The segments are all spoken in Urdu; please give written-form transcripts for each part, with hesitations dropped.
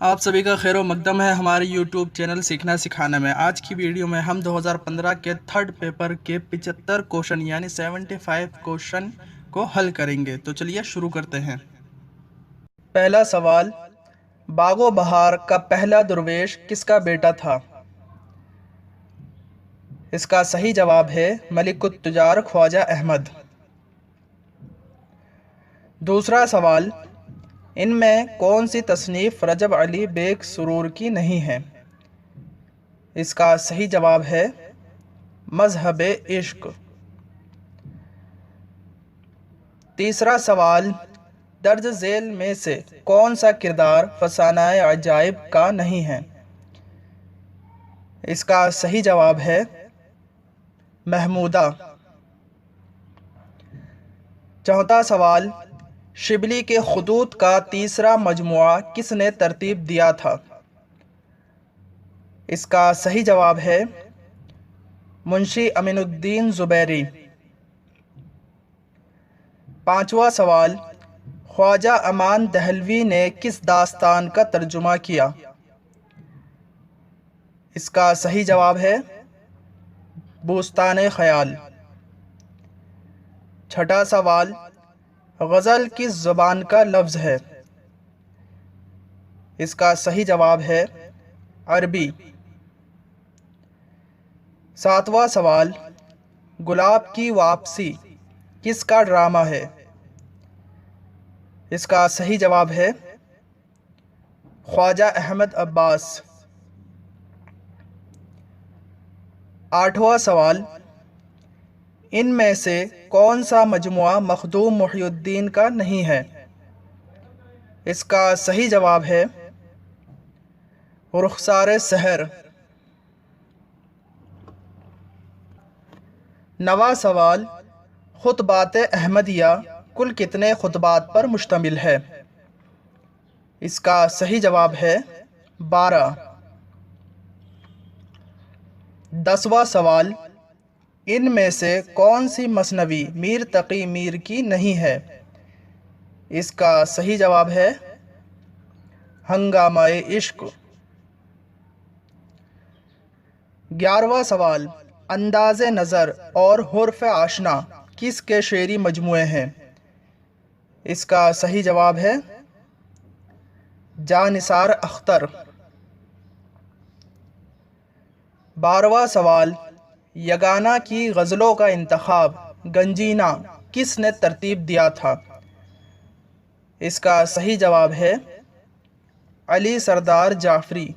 آپ سبھی کا خیر و مقدم ہے ہمارے یوٹیوب چینل سیکھنا سکھانا میں۔ آج کی ویڈیو میں ہم 2015 کے تھرڈ پیپر کے 75 کوشچن یعنی 75 کوشچن کو حل کریں گے۔ تو چلیے شروع کرتے ہیں۔ پہلا سوال، باغ و بہار کا پہلا درویش کس کا بیٹا تھا؟ اس کا صحیح جواب ہے ملک التجار خواجہ احمد۔ دوسرا سوال، ان میں کون سی تصنیف رجب علی بیگ سرور کی نہیں ہے؟ اس کا صحیح جواب ہے مذہب عشق۔ تیسرا سوال، درج ذیل میں سے کون سا کردار فسانہ عجائب کا نہیں ہے؟ اس کا صحیح جواب ہے محمودہ۔ چوتھا سوال، شبلی کے خطوط کا تیسرا مجموعہ کس نے ترتیب دیا تھا؟ اس کا صحیح جواب ہے منشی امین الدین زبیری۔ پانچواں سوال، خواجہ امان دہلوی نے کس داستان کا ترجمہ کیا؟ اس کا صحیح جواب ہے بوستان خیال۔ چھٹا سوال، غزل کس زبان کا لفظ ہے؟ اس کا صحیح جواب ہے عربی۔ ساتواں سوال، گلاب کی واپسی کس کا ڈرامہ ہے؟ اس کا صحیح جواب ہے خواجہ احمد عباس۔ آٹھواں سوال، ان میں سے کون سا مجموعہ مخدوم محی الدین کا نہیں ہے؟ اس کا صحیح جواب ہے رخسار سحر۔ نواں سوال، خطبات احمدیہ کل کتنے خطبات پر مشتمل ہے؟ اس کا صحیح جواب ہے 12۔ 10واں سوال، ان میں سے کون سی مثنوی میر تقی میر کی نہیں ہے؟ اس کا صحیح جواب ہے ہنگامہ عشق۔ 11واں سوال، انداز نظر اور حرف آشنا کس کے شعری مجموعے ہیں؟ اس کا صحیح جواب ہے جانثار اختر۔ 12واں سوال، یگانہ کی غزلوں کا انتخاب گنجینہ کس نے ترتیب دیا تھا؟ اس کا صحیح جواب ہے علی سردار جعفری۔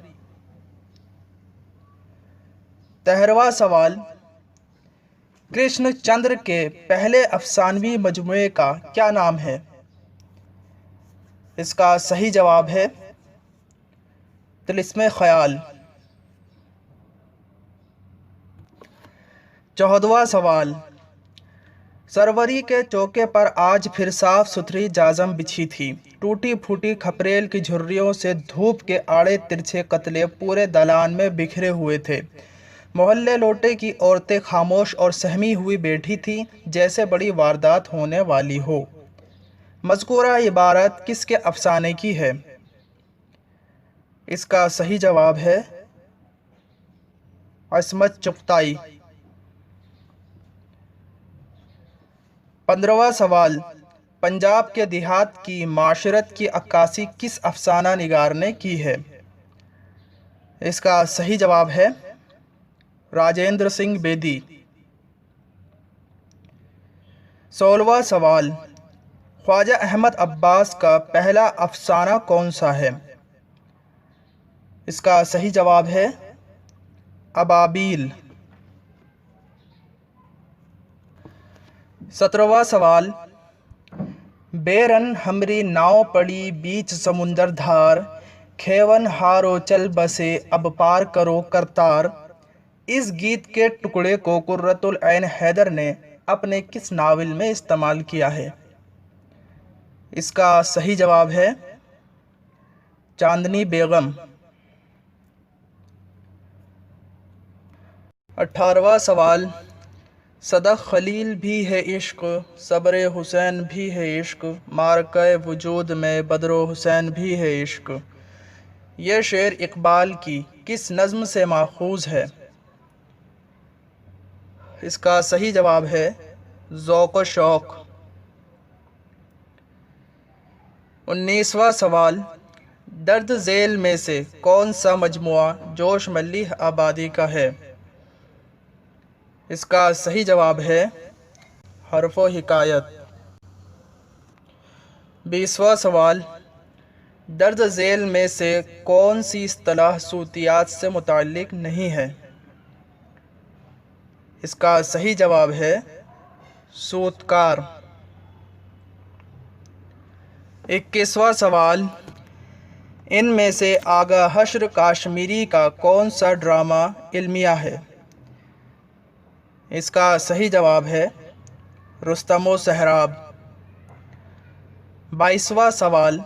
13واں سوال، کرشن چندر کے پہلے افسانوی مجموعے کا کیا نام ہے؟ اس کا صحیح جواب ہے طلسم خیال۔ 14واں سوال، سروری کے چوکے پر آج پھر صاف ستھری جازم بچھی تھی، ٹوٹی پھوٹی کھپریل کی جھریوں سے دھوپ کے آڑے ترچھے قطلے پورے دالان میں بکھرے ہوئے تھے، محلے لوٹے کی عورتیں خاموش اور سہمی ہوئی بیٹھی تھیں جیسے بڑی واردات ہونے والی ہو۔ مذکورہ عبارت کس کے افسانے کی ہے؟ اس کا صحیح جواب ہے عصمت چغتائی۔ 15واں سوال، پنجاب کے دیہات کی معاشرت کی عکاسی کس افسانہ نگار نے کی ہے؟ اس کا صحیح جواب ہے راجندر سنگھ بیدی۔ 16واں سوال، خواجہ احمد عباس کا پہلا افسانہ کون سا ہے؟ اس کا صحیح جواب ہے ابابیل۔ 17واں سوال، بیرن ہمری ناؤ پڑی بیچ سمندر دھار، کھیون ہارو چل بسے اب پار کرو کرتار، اس گیت کے ٹکڑے کو قرۃ العین حیدر نے اپنے کس ناول میں استعمال کیا ہے؟ اس کا صحیح جواب ہے چاندنی بیگم۔ 18واں سوال، صدق خلیل بھی ہے عشق، صبر حسین بھی ہے عشق، مارکہ وجود میں بدر و حسین بھی ہے عشق، یہ شعر اقبال کی کس نظم سے ماخوذ ہے؟ اس کا صحیح جواب ہے ذوق و شوق۔ 19واں سوال، درج ذیل میں سے کون سا مجموعہ جوش ملیح آبادی کا ہے؟ اس کا صحیح جواب ہے حرف و حکایت۔ 20واں سوال، درج ذیل میں سے کون سی اصطلاح صوتیات سے متعلق نہیں ہے؟ اس کا صحیح جواب ہے صوتکار۔ 21واں سوال، ان میں سے آغا حشر کاشمیری کا کون سا ڈرامہ علمیہ ہے؟ اس کا صحیح جواب ہے رستم و سہراب۔ 22واں سوال،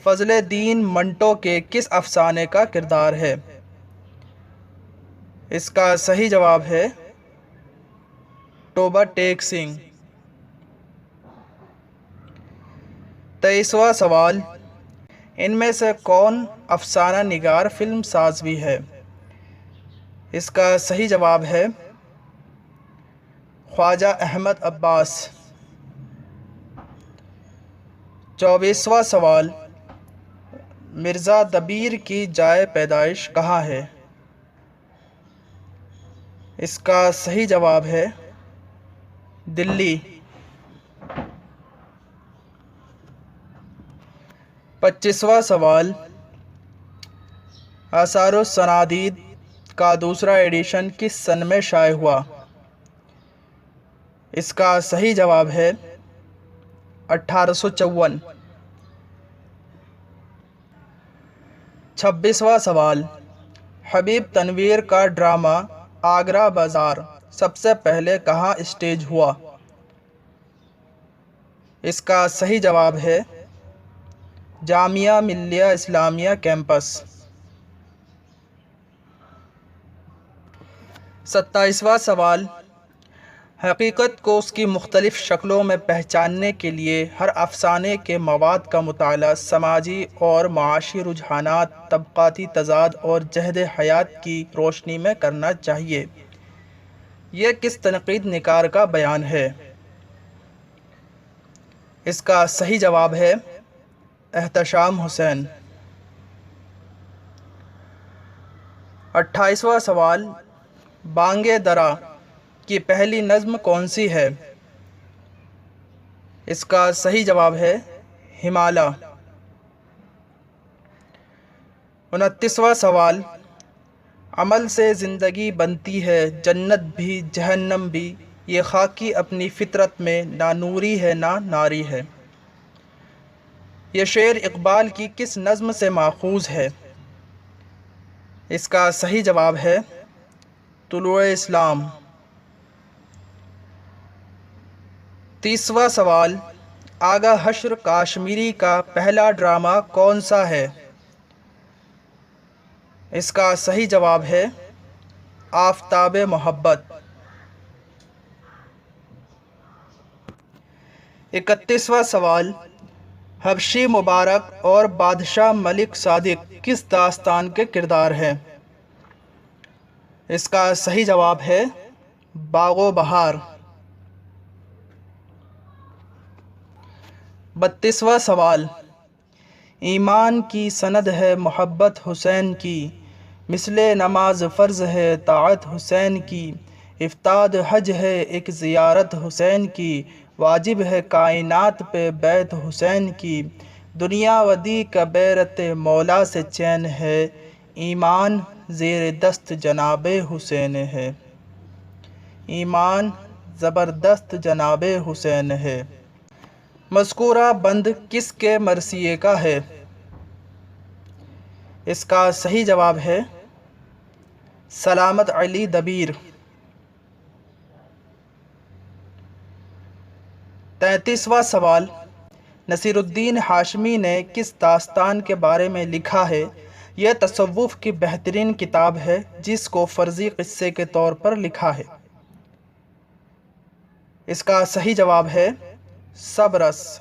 فضل دین منٹو کے کس افسانے کا کردار ہے؟ اس کا صحیح جواب ہے ٹوبہ ٹیک سنگھ۔ 23واں سوال، ان میں سے کون افسانہ نگار فلم ساز بھی ہے؟ اس کا صحیح جواب ہے خواجہ احمد عباس۔ 24واں سوال، مرزا دبیر کی جائے پیدائش کہاں ہے؟ اس کا صحیح جواب ہے دلی۔ 25واں سوال، آثار و سنادید کا دوسرا ایڈیشن کس سن میں شائع ہوا؟ اس کا صحیح جواب ہے 1854۔ 26واں سوال، حبیب تنویر کا ڈرامہ آگرہ بازار سب سے پہلے کہاں اسٹیج ہوا؟ اس کا صحیح جواب ہے جامعہ ملیہ اسلامیہ کیمپس۔ 27واں سوال، حقیقت کو اس کی مختلف شکلوں میں پہچاننے کے لیے ہر افسانے کے مواد کا مطالعہ سماجی اور معاشی رجحانات، طبقاتی تضاد اور جہد حیات کی روشنی میں کرنا چاہیے۔ یہ کس تنقید نگار کا بیان ہے؟ اس کا صحیح جواب ہے احتشام حسین۔ 28واں سوال، بانگ درا کی پہلی نظم کون سی ہے؟ اس کا صحیح جواب ہے ہمالہ۔ 29واں سوال، عمل سے زندگی بنتی ہے جنت بھی جہنم بھی، یہ خاکی اپنی فطرت میں نہ نوری ہے نہ ناری ہے۔ یہ شعر اقبال کی کس نظم سے ماخوذ ہے؟ اس کا صحیح جواب ہے طلوع اسلام۔ 30واں سوال، آغا حشر کاشمیری کا پہلا ڈرامہ کون سا ہے؟ اس کا صحیح جواب ہے آفتاب محبت۔ 31واں سوال، حبشی مبارک اور بادشاہ ملک صادق کس داستان کے کردار ہیں؟ اس کا صحیح جواب ہے باغ و بہار۔ 32واں سوال، ایمان کی سند ہے محبت حسین کی، مثل نماز فرض ہے طاعت حسین کی، افتاد حج ہے ایک زیارت حسین کی، واجب ہے کائنات پہ بیعت حسین کی، دنیا و دی کا بیرت مولا سے چین ہے، ایمان زیر دست جناب حسین ہے۔ ایمان زبردست جناب حسین ہے۔ مذکورہ بند کس کے مرثیے کا ہے؟ اس کا صحیح جواب ہے سلامت علی دبیر۔ 33واں سوال، نصیر الدین ہاشمی نے کس داستان کے بارے میں لکھا ہے؟ یہ تصوف کی بہترین کتاب ہے جس کو فرضی قصے کے طور پر لکھا ہے۔ اس کا صحیح جواب ہے صبرس۔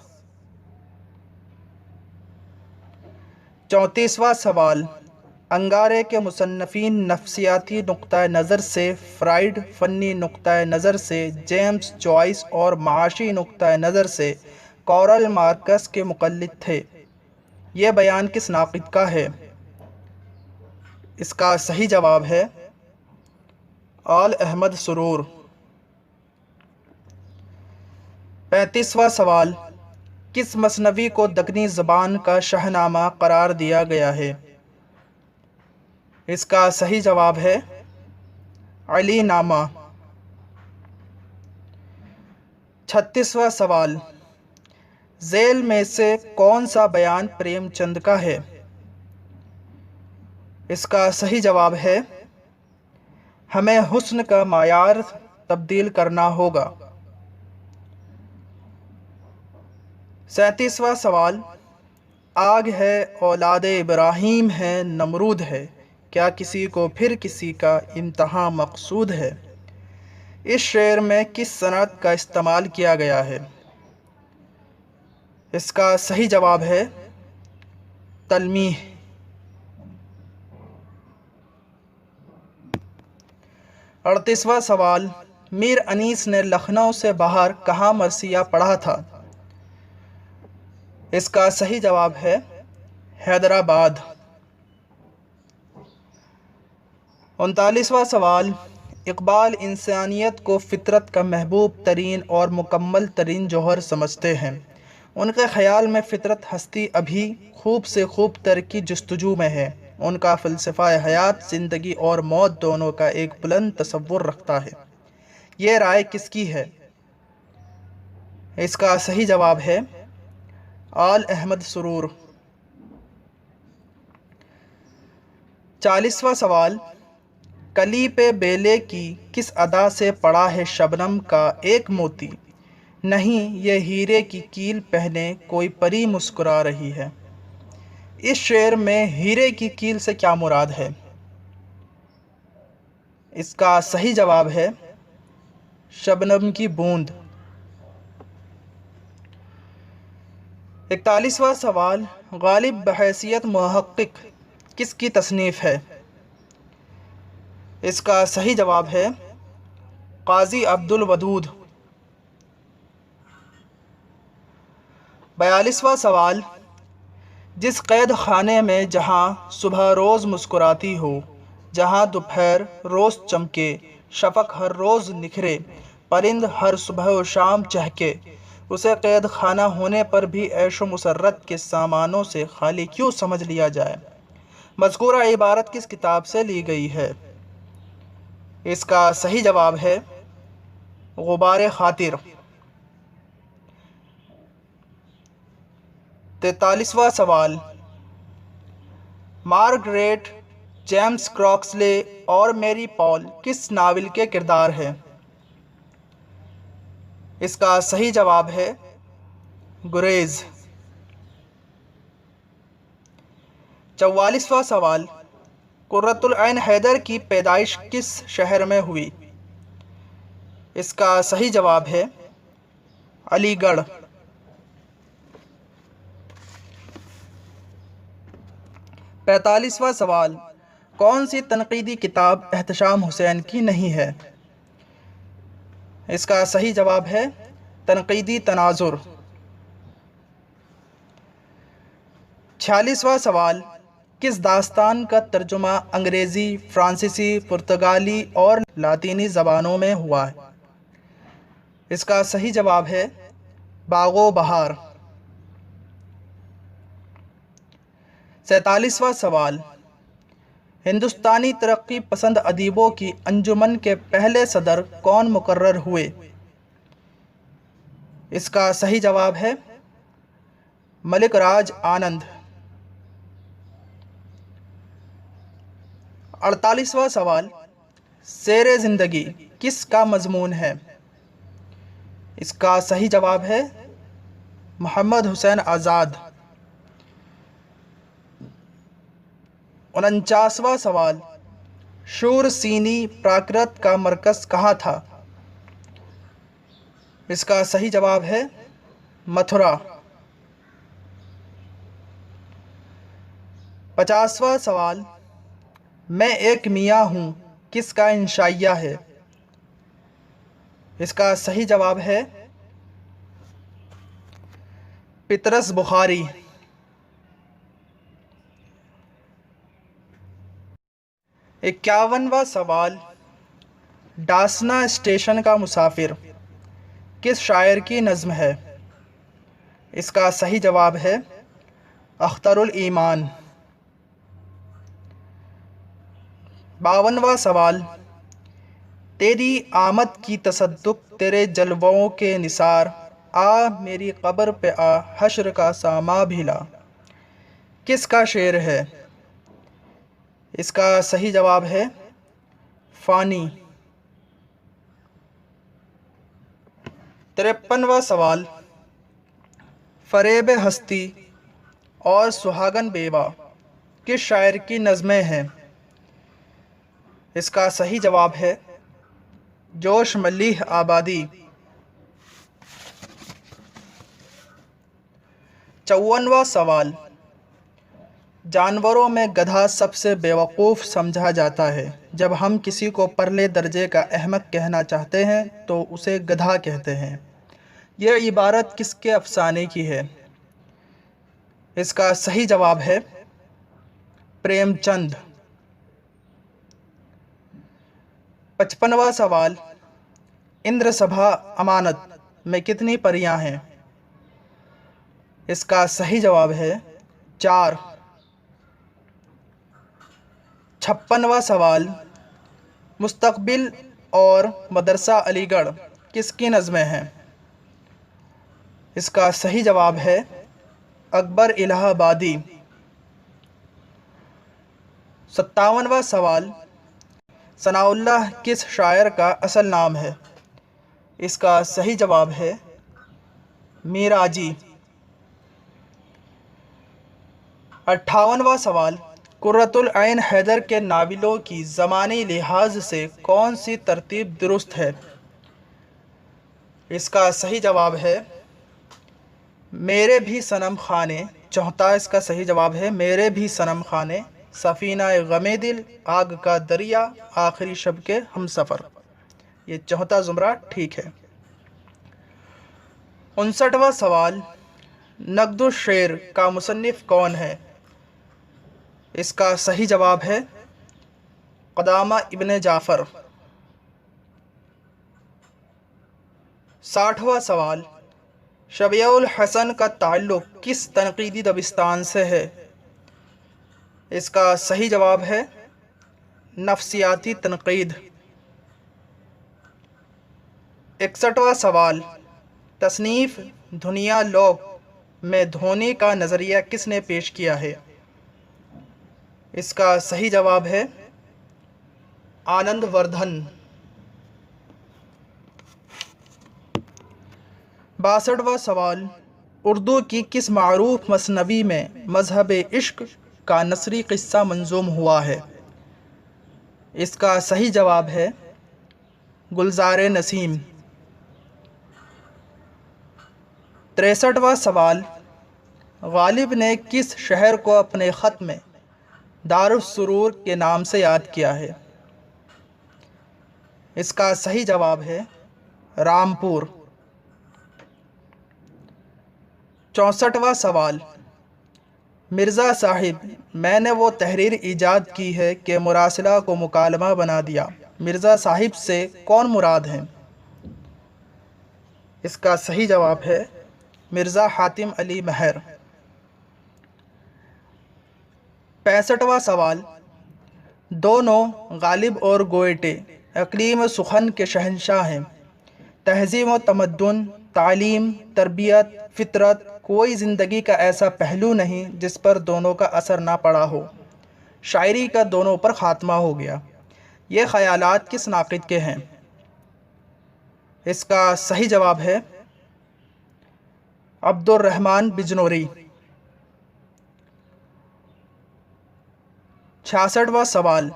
34واں سوال، انگارے کے مصنفین نفسیاتی نقطہ نظر سے فرائیڈ، فنی نقطہ نظر سے جیمز جوائس اور معاشی نقطہ نظر سے کارل مارکس کے مقلد تھے؟ یہ بیان کس ناقد کا ہے؟ اس کا صحیح جواب ہے آل احمد سرور۔ 35واں سوال، کس مثنوی کو دکنی زبان کا شاہنامہ قرار دیا گیا ہے؟ اس کا صحیح جواب ہے علی نامہ۔ 36واں سوال، ذیل میں سے کون سا بیان پریم چند کا ہے؟ اس کا صحیح جواب ہے ہمیں حسن کا معیار تبدیل کرنا ہوگا۔ 37واں سوال، آگ ہے اولاد ابراہیم ہے نمرود ہے، کیا کسی کو پھر کسی کا امتحان مقصود ہے؟ اس شعر میں کس صنعت کا استعمال کیا گیا ہے؟ اس کا صحیح جواب ہے تلمیح۔ 38واں سوال، میر انیس نے لکھنؤ سے باہر کہاں مرثیہ پڑھا تھا؟ اس کا صحیح جواب ہے حیدرآباد۔ 39واں سوال، اقبال انسانیت کو فطرت کا محبوب ترین اور مکمل ترین جوہر سمجھتے ہیں۔ ان کے خیال میں فطرت ہستی ابھی خوب سے خوب تر کی جستجو میں ہے۔ ان کا فلسفہ حیات زندگی اور موت دونوں کا ایک بلند تصور رکھتا ہے۔ یہ رائے کس کی ہے؟ اس کا صحیح جواب ہے آل احمد سرور۔ 40واں سوال، کلی پہ بیلے کی کس ادا سے پڑا ہے شبنم کا ایک موتی، نہیں یہ ہیرے کی کیل پہنے کوئی پری مسکرا رہی ہے۔ اس شعر میں ہیرے کی کیل سے کیا مراد ہے؟ اس کا صحیح جواب ہے شبنم کی بوند۔ 41واں سوال، غالب بحیثیت محقق کس کی تصنیف ہے؟ اس کا صحیح جواب ہے قاضی عبد الودود۔ 42واں سوال، جس قید خانے میں جہاں صبح روز مسکراتی ہو، جہاں دوپہر روز چمکے، شفق ہر روز نکھرے، پرند ہر صبح و شام چہکے، اسے قید خانہ ہونے پر بھی عیش و مسرت کے سامانوں سے خالی کیوں سمجھ لیا جائے؟ مذکورہ عبارت کس کتاب سے لی گئی ہے؟ اس کا صحیح جواب ہے غبار خاطر۔ 43واں سوال، مارگریٹ، جیمز کراکسلے اور میری پال کس ناول کے کردار ہیں؟ اس کا صحیح جواب ہے گریز۔ 44واں سوال، قرۃ العین حیدر کی پیدائش کس شہر میں ہوئی؟ اس کا صحیح جواب ہے علی گڑھ۔ 45واں سوال، کون سی تنقیدی کتاب احتشام حسین کی نہیں ہے؟ اس کا صحیح جواب ہے تنقیدی تناظر۔ 46واں سوال، کس داستان کا ترجمہ انگریزی، فرانسیسی، پرتگالی اور لاطینی زبانوں میں ہوا ہے؟ اس کا صحیح جواب ہے باغ و بہار۔ 47واں سوال، ہندوستانی ترقی پسند ادیبوں کی انجمن کے پہلے صدر کون مقرر ہوئے؟ اس کا صحیح جواب ہے ملک راج آنند۔ 48واں سوال، سیر زندگی کس کا مضمون ہے؟ اس کا صحیح جواب ہے محمد حسین آزاد۔ 49واں سوال، شورسینی پراکرت کا مرکز کہاں تھا؟ اس کا صحیح جواب ہے متھرا۔ 50واں سوال، میں ایک میاں ہوں کس کا انشائیہ ہے؟ اس کا صحیح جواب ہے پطرس بخاری۔ 51واں سوال، ڈاسنا اسٹیشن کا مسافر کس شاعر کی نظم ہے؟ اس کا صحیح جواب ہے اختر الایمان۔ 52واں سوال، تیری آمد کی تصدق تیرے جلووں کے نثار، آ میری قبر پہ آ حشر کا ساما بھی لا، کس کا شعر ہے؟ اس کا صحیح جواب ہے فانی۔ 53واں سوال، فریب ہستی اور سہاگن بیوہ کس شاعر کی نظمیں ہیں؟ اس کا صحیح جواب ہے جوش ملیح آبادی۔ 54واں سوال، جانوروں میں گدھا سب سے بیوقوف سمجھا جاتا ہے، جب ہم کسی کو پرلے درجے کا احمق کہنا چاہتے ہیں تو اسے گدھا کہتے ہیں۔ یہ عبارت کس کے افسانے کی ہے؟ اس کا صحیح جواب ہے پریم چند۔ 55واں سوال، اندر سبھا امانت میں کتنی پریاں ہیں؟ اس کا صحیح جواب ہے 4۔ 56واں سوال، مستقبل اور مدرسہ علی گڑھ کس کی نظمیں ہیں؟ اس کا صحیح جواب ہے اکبر الہ آبادی۔ 57واں سوال، ثناء اللہ کس شاعر کا اصل نام ہے؟ اس کا صحیح جواب ہے میراجی۔ 58واں سوال، قرۃ العین حیدر کے ناولوں کی زمانی لحاظ سے کون سی ترتیب درست ہے؟ اس کا صحیح جواب ہے میرے بھی صنم خانے۔ 64 اس کا صحیح جواب ہے میرے بھی صنم خانے، سفینہ غم دل، آگ کا دریا، آخری شب کے ہم سفر۔ یہ 64 زمرہ ٹھیک ہے۔ 59واں سوال، نقد الشعر کا مصنف کون ہے؟ اس کا صحیح جواب ہے قدامہ ابن جعفر۔ 60واں سوال، شبیہ الحسن کا تعلق کس تنقیدی دبستان سے ہے؟ اس کا صحیح جواب ہے نفسیاتی تنقید۔ 61واں سوال، تصنیف دنیا لوک میں دھونی کا نظریہ کس نے پیش کیا ہے؟ اس کا صحیح جواب ہے آنند وردھن۔ 62واں سوال، اردو کی کس معروف مثنوی میں مذہب عشق کا نثری قصہ منظوم ہوا ہے؟ اس کا صحیح جواب ہے گلزار نسیم۔ 63واں سوال، غالب نے کس شہر کو اپنے خط میں دارالسرور کے نام سے یاد کیا ہے؟ اس کا صحیح جواب ہے رامپور۔ 64واں سوال، مرزا صاحب میں نے وہ تحریر ایجاد کی ہے کہ مراسلہ کو مکالمہ بنا دیا، مرزا صاحب سے کون مراد ہیں؟ اس کا صحیح جواب ہے مرزا حاتم علی مہر۔ 65واں سوال، دونوں غالب اور گوئٹے اقلیم سخن کے شہنشاہ ہیں، تہذیب و تمدن، تعلیم، تربیت، فطرت، کوئی زندگی کا ایسا پہلو نہیں جس پر دونوں کا اثر نہ پڑا ہو، شاعری کا دونوں پر خاتمہ ہو گیا، یہ خیالات کس ناقد کے ہیں؟ اس کا صحیح جواب ہے عبد الرحمن بجنوری۔ 66واں سوال،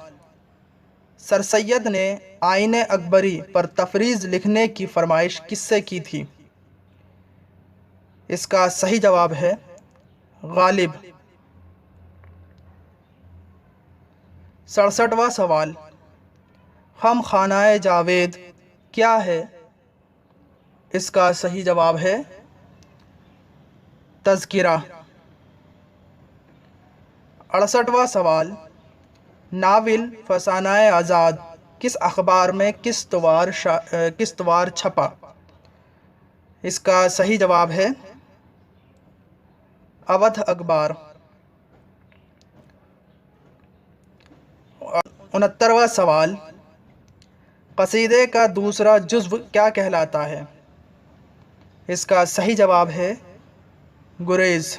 سر سید نے آئین اکبری پر تفریز لکھنے کی فرمائش کس سے کی تھی؟ اس کا صحیح جواب ہے غالب۔ 67واں سوال، خم خانہ جاوید کیا ہے؟ اس کا صحیح جواب ہے تذکرہ۔ 68واں سوال، ناول فسانہ آزاد کس اخبار میں کس وار چھپا؟ اس کا صحیح جواب ہے اودھ اخبار۔ 69واں سوال، قصیدے کا دوسرا جزو کیا کہلاتا ہے؟ اس کا صحیح جواب ہے گریز۔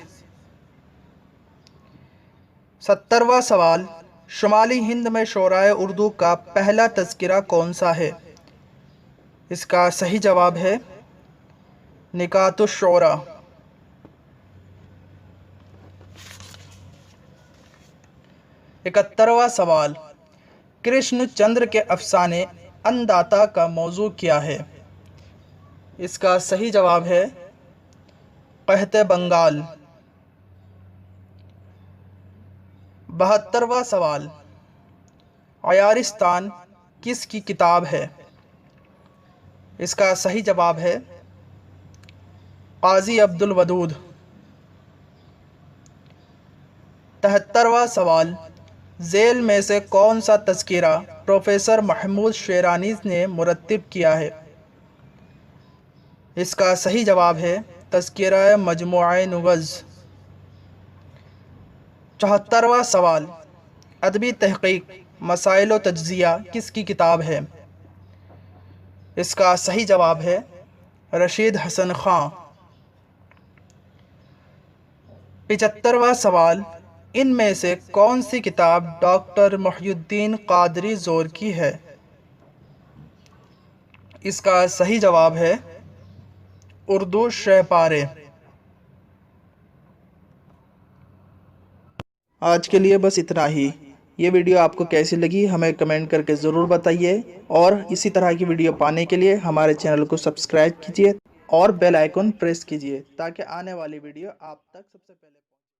70واں سوال، شمالی ہند میں شعرائے اردو کا پہلا تذکرہ کون سا ہے؟ اس کا صحیح جواب ہے نکات الشعراء۔ 71واں سوال، کرشن چندر کے افسانے انداتا کا موضوع کیا ہے؟ اس کا صحیح جواب ہے قحط بنگال۔ 72واں سوال، عیارستان کس کی کتاب ہے؟ اس کا صحیح جواب ہے قاضی عبد الودود۔ 73واں سوال، ذیل میں سے کون سا تذکرہ پروفیسر محمود شیرانی نے مرتب کیا ہے؟ اس کا صحیح جواب ہے تذکرہ مجموعہ نغز۔ 74واں سوال، ادبی تحقیق مسائل و تجزیہ کس کی کتاب ہے؟ اس کا صحیح جواب ہے رشید حسن خان۔ 75واں سوال، ان میں سے کون سی کتاب ڈاکٹر محی الدین قادری زور کی ہے؟ اس کا صحیح جواب ہے اردو شہ پارے۔ آج کے لیے بس اتنا ہی۔ یہ ویڈیو آپ کو کیسی لگی ہمیں کمنٹ کر کے ضرور بتائیے، اور اسی طرح کی ویڈیو پانے کے لیے ہمارے چینل کو سبسکرائب کیجیے اور بیل آئیکن پریس کیجیے تاکہ آنے والی ویڈیو آپ تک سب سے پہلے